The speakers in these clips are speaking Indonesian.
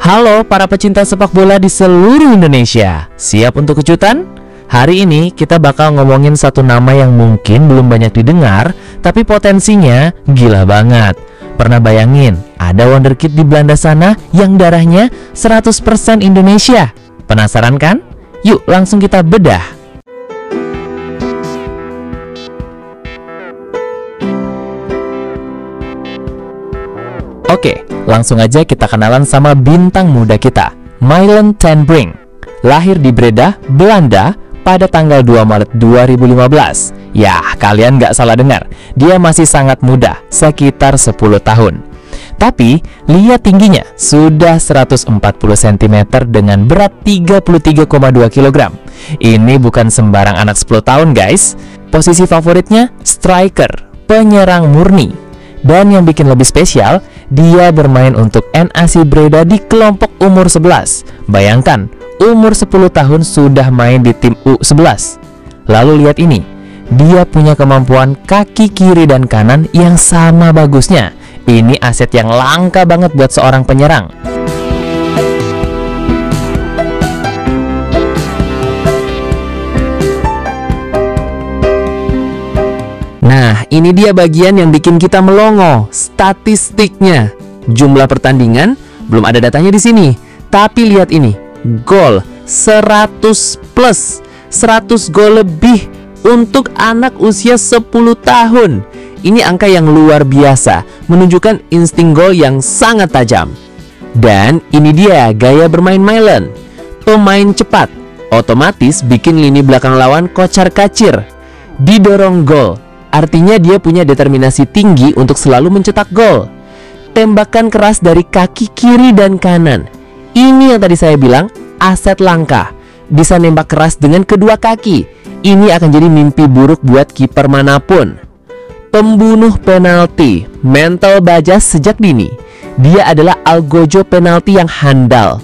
Halo para pecinta sepak bola di seluruh Indonesia. Siap untuk kejutan? Hari ini kita bakal ngomongin satu nama yang mungkin belum banyak didengar, tapi potensinya gila banget. Pernah bayangin ada wonderkid di Belanda sana yang darahnya 100% Indonesia? Penasaran kan? Yuk langsung kita bedah. Oke, langsung aja kita kenalan sama bintang muda kita, Mylan ten Brink. Lahir di Breda, Belanda pada tanggal 2 Maret 2015. Ya, kalian nggak salah dengar, dia masih sangat muda, sekitar 10 tahun. Tapi, lihat tingginya, sudah 140 cm dengan berat 33,2 kg. Ini bukan sembarang anak 10 tahun guys. Posisi favoritnya, striker, penyerang murni. Dan yang bikin lebih spesial, dia bermain untuk NAC Breda di kelompok umur 11. Bayangkan, umur 10 tahun sudah main di tim U11. Lalu lihat ini, dia punya kemampuan kaki kiri dan kanan yang sama bagusnya. Ini aset yang langka banget buat seorang penyerang. Nah, ini dia bagian yang bikin kita melongo, statistiknya. Jumlah pertandingan belum ada datanya di sini, tapi lihat ini, gol 100 plus, 100 gol lebih untuk anak usia 10 tahun. Ini angka yang luar biasa, menunjukkan insting gol yang sangat tajam. Dan ini dia gaya bermain Mylan, pemain cepat, otomatis bikin lini belakang lawan kocar-kacir, didorong gol. Artinya dia punya determinasi tinggi untuk selalu mencetak gol. Tembakan keras dari kaki kiri dan kanan. Ini yang tadi saya bilang, aset langka. Bisa nembak keras dengan kedua kaki. Ini akan jadi mimpi buruk buat kiper manapun. Pembunuh penalti, mental baja sejak dini. Dia adalah algojo penalti yang handal.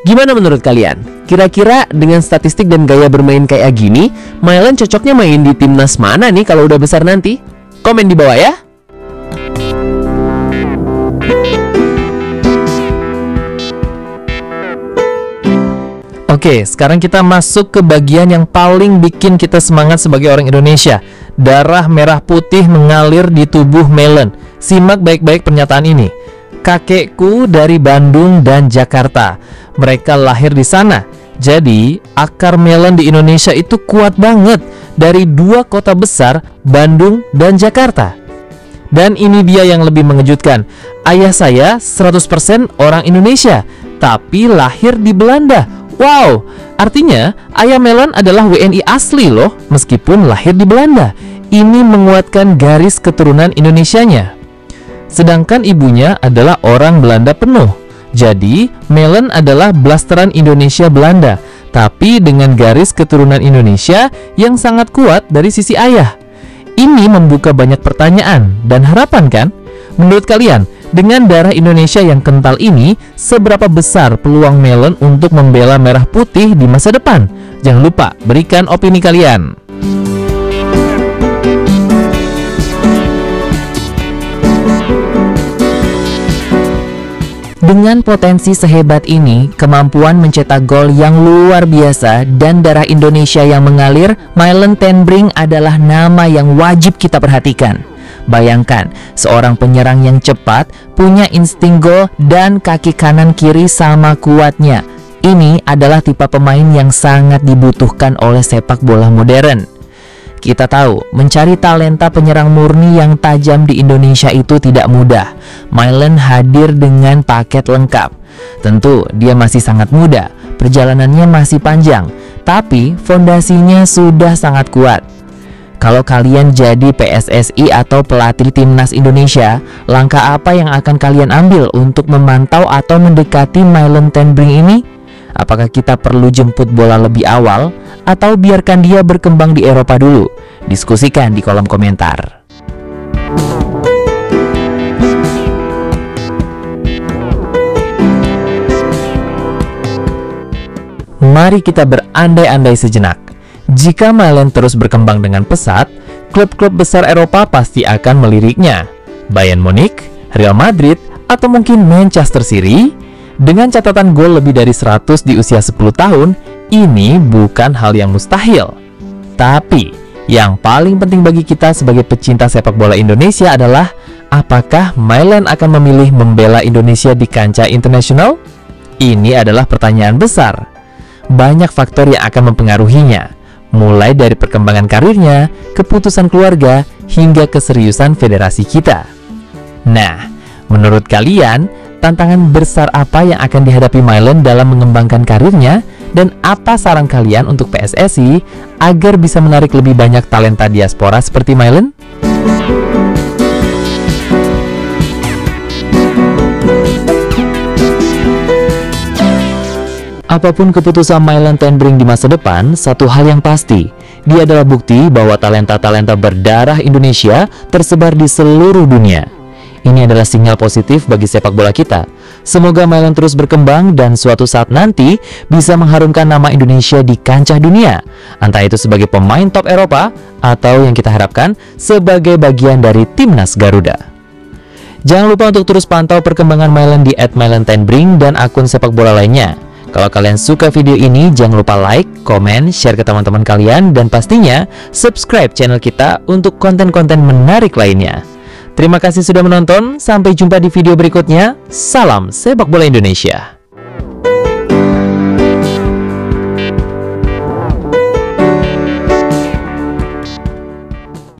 Gimana menurut kalian? Kira-kira dengan statistik dan gaya bermain kayak gini, Mylan cocoknya main di timnas mana nih kalau udah besar nanti? Komen di bawah ya. Oke, sekarang kita masuk ke bagian yang paling bikin kita semangat sebagai orang Indonesia. Darah merah putih mengalir di tubuh Mylan. Simak baik-baik pernyataan ini. Kakekku dari Bandung dan Jakarta. Mereka lahir di sana. Jadi, akar Mylan di Indonesia itu kuat banget dari dua kota besar, Bandung dan Jakarta. Dan ini dia yang lebih mengejutkan. Ayah saya 100% orang Indonesia, tapi lahir di Belanda. Wow, artinya ayah Mylan adalah WNI asli loh, meskipun lahir di Belanda. Ini menguatkan garis keturunan Indonesianya. Sedangkan ibunya adalah orang Belanda penuh. Jadi, Mylan adalah blasteran Indonesia Belanda, tapi dengan garis keturunan Indonesia yang sangat kuat dari sisi ayah. Ini membuka banyak pertanyaan dan harapan kan? Menurut kalian, dengan darah Indonesia yang kental ini, seberapa besar peluang Mylan untuk membela merah putih di masa depan? Jangan lupa berikan opini kalian. Dengan potensi sehebat ini, kemampuan mencetak gol yang luar biasa, dan darah Indonesia yang mengalir, Mylan ten Brink adalah nama yang wajib kita perhatikan. Bayangkan, seorang penyerang yang cepat, punya insting gol, dan kaki kanan kiri sama kuatnya. Ini adalah tipe pemain yang sangat dibutuhkan oleh sepak bola modern. Kita tahu, mencari talenta penyerang murni yang tajam di Indonesia itu tidak mudah. Mylan hadir dengan paket lengkap. Tentu, dia masih sangat muda, perjalanannya masih panjang, tapi fondasinya sudah sangat kuat. Kalau kalian jadi PSSI atau pelatih timnas Indonesia, langkah apa yang akan kalian ambil untuk memantau atau mendekati Mylan ten Brink ini? Apakah kita perlu jemput bola lebih awal, atau biarkan dia berkembang di Eropa dulu? Diskusikan di kolom komentar. Mari kita berandai-andai sejenak. Jika Mylan terus berkembang dengan pesat, klub-klub besar Eropa pasti akan meliriknya. Bayern Munich, Real Madrid, atau mungkin Manchester City. Dengan catatan gol lebih dari 100 di usia 10 tahun, ini bukan hal yang mustahil. Tapi, yang paling penting bagi kita sebagai pecinta sepak bola Indonesia adalah apakah Mylan akan memilih membela Indonesia di kancah internasional? Ini adalah pertanyaan besar. Banyak faktor yang akan mempengaruhinya, mulai dari perkembangan karirnya, keputusan keluarga, hingga keseriusan federasi kita. Nah, menurut kalian, tantangan besar apa yang akan dihadapi Mylan dalam mengembangkan karirnya, dan apa saran kalian untuk PSSI agar bisa menarik lebih banyak talenta diaspora seperti Mylan? Apapun keputusan Mylan ten Brink di masa depan, satu hal yang pasti, dia adalah bukti bahwa talenta-talenta berdarah Indonesia tersebar di seluruh dunia. Ini adalah sinyal positif bagi sepak bola kita. Semoga Mylan terus berkembang dan suatu saat nanti bisa mengharumkan nama Indonesia di kancah dunia, entah itu sebagai pemain top Eropa atau yang kita harapkan sebagai bagian dari timnas Garuda. Jangan lupa untuk terus pantau perkembangan Mylan di @mylan10brink dan akun sepak bola lainnya. Kalau kalian suka video ini, jangan lupa like, komen, share ke teman-teman kalian, dan pastinya subscribe channel kita untuk konten-konten menarik lainnya. Terima kasih sudah menonton, sampai jumpa di video berikutnya. Salam sepak bola Indonesia.